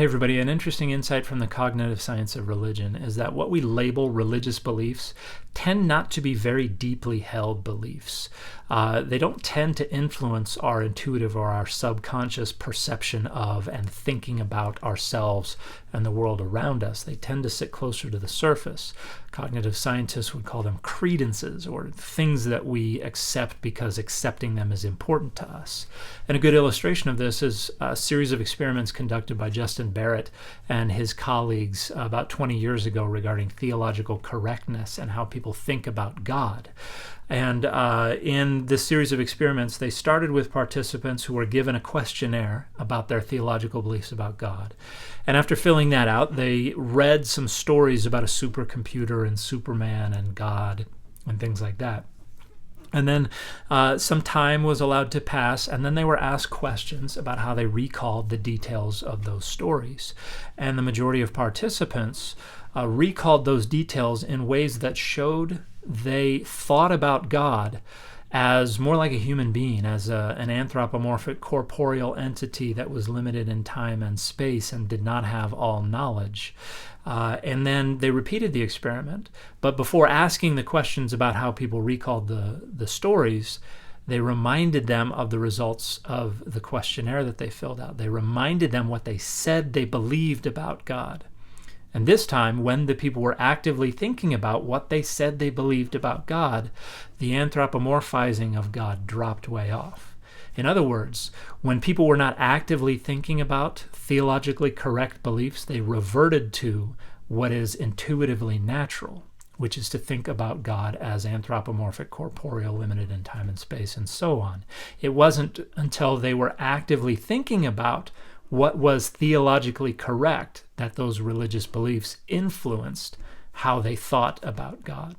Hey everybody, an interesting insight from the cognitive science of religion is that what we label religious beliefs tend not to be very deeply held beliefs. They don't tend to influence our intuitive or our subconscious perception of and thinking about ourselves and the world around us. They tend to sit closer to the surface. Cognitive scientists would call them credences, or things that we accept because accepting them is important to us. And a good illustration of this is a series of experiments conducted by Justin Barrett and his colleagues about 20 years ago regarding theological correctness and how people think about God. And in this series of experiments, they started with participants who were given a questionnaire about their theological beliefs about God. And after filling that out, they read some stories about a supercomputer and Superman and God and things like that. And then some time was allowed to pass, and then they were asked questions about how they recalled the details of those stories. And the majority of participants recalled those details in ways that showed they thought about God as more like a human being, as an anthropomorphic corporeal entity that was limited in time and space and did not have all knowledge. And then they repeated the experiment. But before asking the questions about how people recalled the stories, they reminded them of the results of the questionnaire that they filled out. They reminded them what they said they believed about God. And this time, when the people were actively thinking about what they said they believed about God, the anthropomorphizing of God dropped way off. In other words, when people were not actively thinking about theologically correct beliefs, they reverted to what is intuitively natural, which is to think about God as anthropomorphic, corporeal, limited in time and space, and so on. It wasn't until they were actively thinking about what was theologically correct that those religious beliefs influenced how they thought about God.